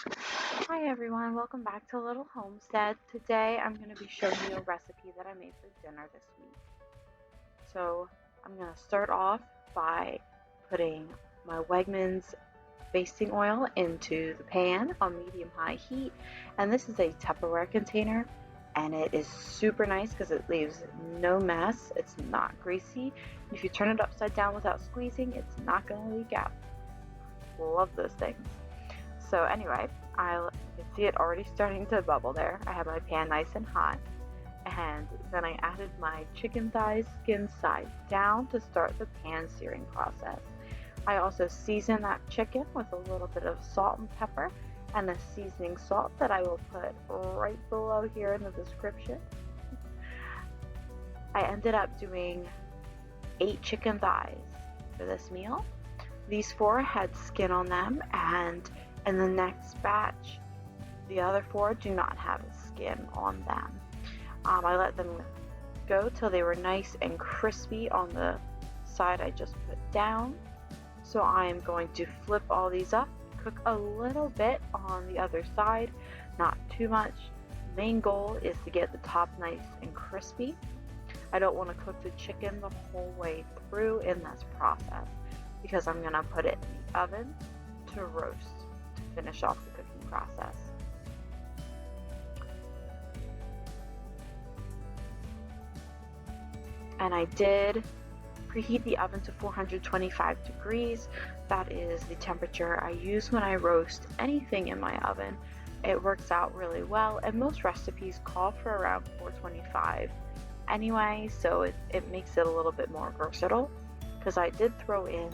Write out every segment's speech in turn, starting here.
Hi everyone, welcome back to Little Homestead. Today I'm going to be showing you a recipe that I made for dinner this week. So I'm going to start off by putting my Wegmans basting oil into the pan on medium-high heat, and this is a Tupperware container, and it is super nice because it leaves no mess. It's not greasy. If you turn it upside down without squeezing, it's not going to leak out. Love those things. So anyway, you can see it already starting to bubble there. I have my pan nice and hot, and then I added my chicken thighs skin side down to start the pan searing process. I also season that chicken with a little bit of salt and pepper and a seasoning salt that I will put right below here in the description. I ended up doing 8 chicken thighs for this meal. These 4 had skin on them, and in the next batch, the other 4 do not have skin on them. I let them go till they were nice and crispy on the side I just put down. So I am going to flip all these up, cook a little bit on the other side, not too much. Main goal is to get the top nice and crispy. I don't want to cook the chicken the whole way through in this process because I'm going to put it in the oven to roast to finish off the cooking process. And I did preheat the oven to 425 degrees. That is the temperature I use when I roast anything in my oven. It works out really well, and most recipes call for around 425 anyway, so it makes it a little bit more versatile, because I did throw in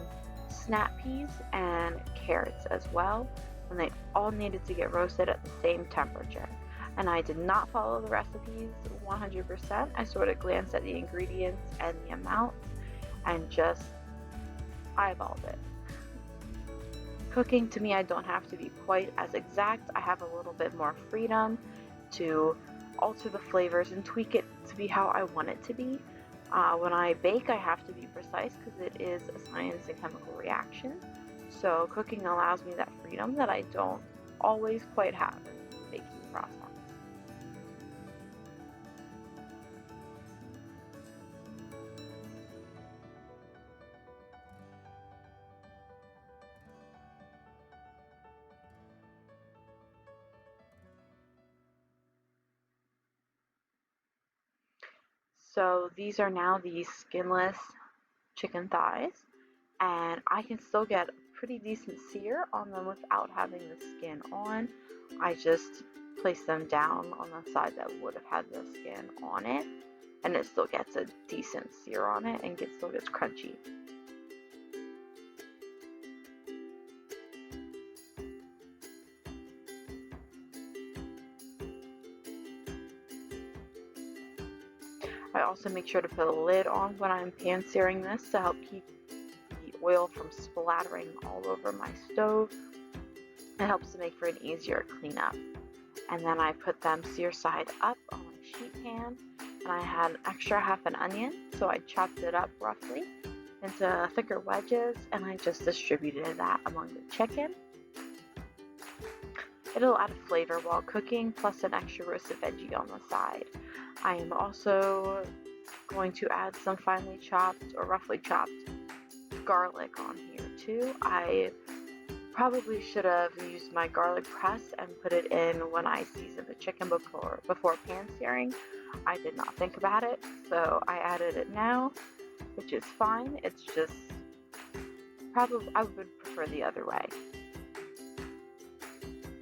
snap peas and carrots as well, and they all needed to get roasted at the same temperature. And I did not follow the recipes 100%. I sort of glanced at the ingredients and the amounts and just eyeballed it. Cooking, to me, I don't have to be quite as exact. I have a little bit more freedom to alter the flavors and tweak it to be how I want it to be. When I bake, I have to be precise because it is a science and chemical reaction. So cooking allows me that freedom that I don't always quite have in the baking process. So these are now the skinless chicken thighs, and I can still get a pretty decent sear on them without having the skin on. I just place them down on the side that would have had the skin on it, and it still gets a decent sear on it and still gets crunchy. I also make sure to put a lid on when I'm pan searing this to help keep the oil from splattering all over my stove. It helps to make for an easier cleanup. And then I put them sear side up on a sheet pan, and I had an extra half an onion, so I chopped it up roughly into thicker wedges, and I just distributed that among the chicken. It'll add a flavor while cooking, plus an extra roasted veggie on the side. I am also going to add some finely chopped or roughly chopped garlic on here too. I probably should have used my garlic press and put it in when I seasoned the chicken before pan searing. I did not think about it, so I added it now, which is fine. It's just probably I would prefer the other way.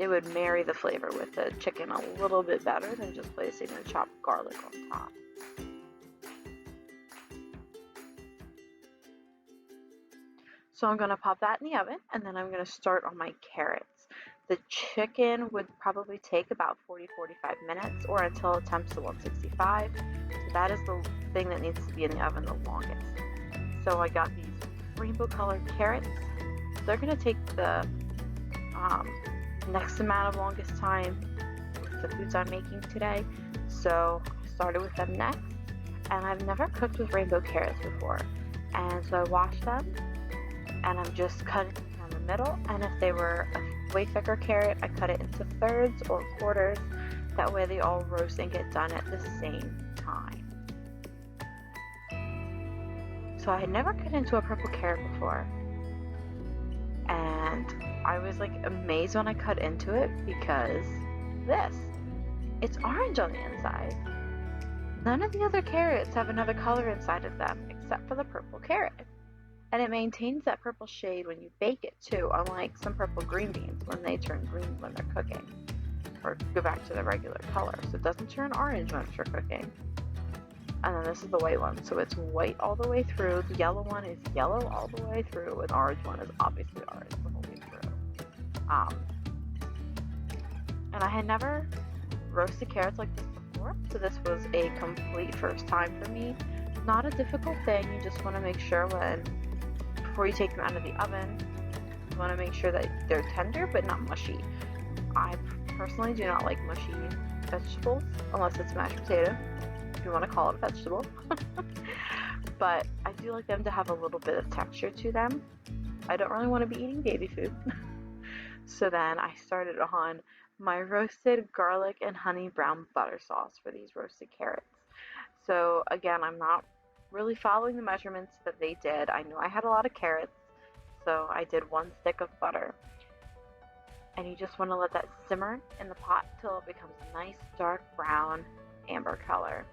It would marry the flavor with the chicken a little bit better than just placing the chopped garlic on top. So I'm going to pop that in the oven, and then I'm going to start on my carrots. The chicken would probably take about 40-45 minutes, or until it temps to 165. So that is the thing that needs to be in the oven the longest. So I got these rainbow colored carrots. They're going to take the next amount of longest time with the foods I'm making today. So I started with them next, and I've never cooked with rainbow carrots before. And so I washed them, and I'm just cutting down the middle, and if they were way thicker carrot, I cut it into thirds or quarters. That way they all roast and get done at the same time. So I had never cut into a purple carrot before, and I was like amazed when I cut into it because it's orange on the inside. None of the other carrots have another color inside of them except for the purple carrot. And it maintains that purple shade when you bake it too, unlike some purple green beans when they turn green when they're cooking, or go back to the regular color. So it doesn't turn orange when it's cooking. And then this is the white one, so it's white all the way through. The yellow one is yellow all the way through, and the orange one is obviously orange the whole way through. And I had never roasted carrots like this before, so this was a complete first time for me. Not a difficult thing. You just want to make sure before you take them out of the oven, you want to make sure that they're tender but not mushy. I personally do not like mushy vegetables unless it's mashed potato, if you want to call it a vegetable. But I do like them to have a little bit of texture to them. I don't really want to be eating baby food. So then I started on my roasted garlic and honey brown butter sauce for these roasted carrots. So again, I'm not really following the measurements that they did. I knew I had a lot of carrots, so I did 1 stick of butter. And you just want to let that simmer in the pot till it becomes a nice dark brown amber color.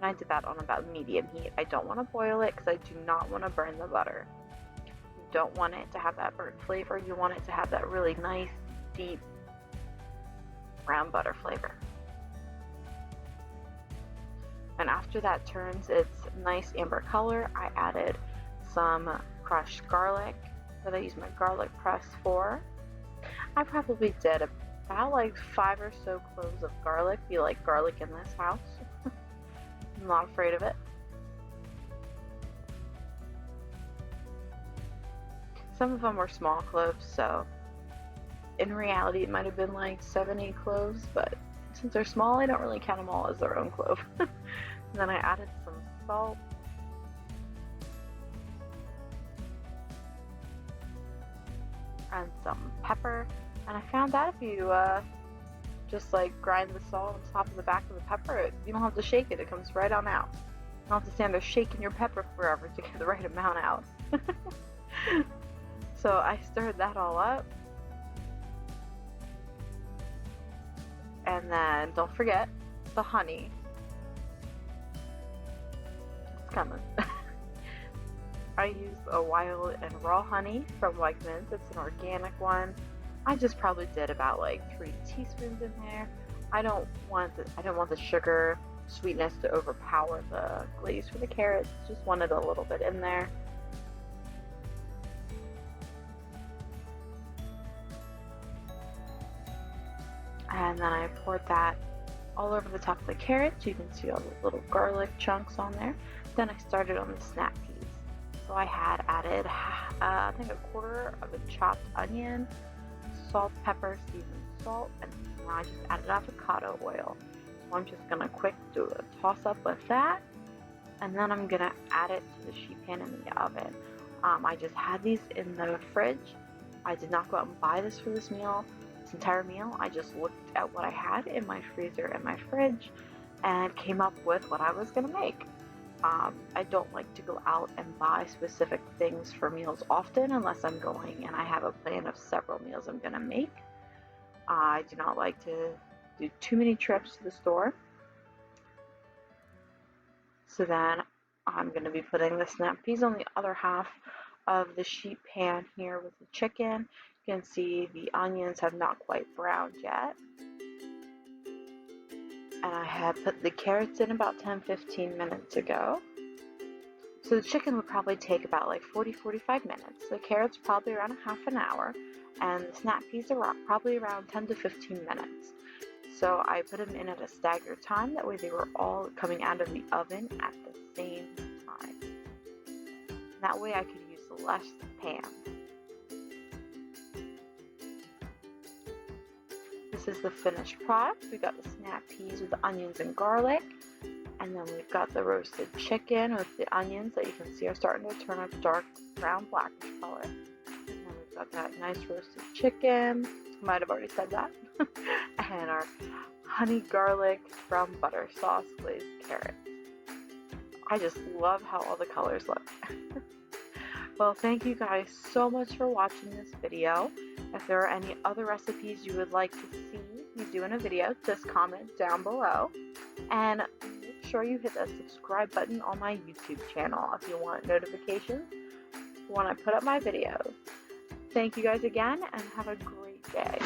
And I did that on about medium heat. I don't want to boil it because I do not want to burn the butter. You don't want it to have that burnt flavor. You want it to have that really nice, deep brown butter flavor. And after that turns its nice amber color, I added some crushed garlic that I used my garlic press for. I probably did about like 5 or so cloves of garlic. We like garlic in this house. I'm not afraid of it. Some of them were small cloves, so in reality it might have been like 7-8 cloves, but since they're small, I don't really count them all as their own clove. And then I added some salt. And some pepper. And I found out if you just like grind the salt on top of the back of the pepper, you don't have to shake it. It comes right on out. You don't have to stand there shaking your pepper forever to get the right amount out. So I stirred that all up. And then don't forget the honey. It's coming. I used a wild and raw honey from Wegmans. It's an organic one. I just probably did about like 3 teaspoons in there. I don't want the sugar sweetness to overpower the glaze for the carrots. Just wanted a little bit in there. And then I poured that all over the top of the carrots. You can see all the little garlic chunks on there. Then I started on the snap peas. So I had added, I think a quarter of a chopped onion, salt, pepper, seasoned salt, and now I just added avocado oil. So I'm just gonna quick do a toss up with that, and then I'm gonna add it to the sheet pan in the oven. I just had these in the fridge. I did not go out and buy this for this meal. This entire meal, I just looked at what I had in my freezer and my fridge and came up with what I was gonna make. I don't like to go out and buy specific things for meals often unless I'm going and I have a plan of several meals I'm gonna make. I do not like to do too many trips to the store. So then I'm gonna be putting the snap peas on the other half of the sheet pan here with the chicken. You can see the onions have not quite browned yet. And I had put the carrots in about 10-15 minutes ago. So the chicken would probably take about like 40-45 minutes. The carrots probably around a half an hour. And the snap peas are probably around 10 to 15 minutes. So I put them in at a staggered time. That way they were all coming out of the oven at the same time. That way I could use less pan. This is the finished product. We got the snap peas with the onions and garlic. And then we've got the roasted chicken with the onions that you can see are starting to turn a dark brown blackish color. And then we've Got that nice roasted chicken. Might have already said that. And our honey garlic brown butter sauce glazed carrots. I just love how all the colors look. Well, thank you guys so much for watching this video. If there are any other recipes you would like to see me do in a video, just comment down below. And make sure you hit the subscribe button on my YouTube channel if you want notifications when I put up my videos. Thank you guys again, and have a great day.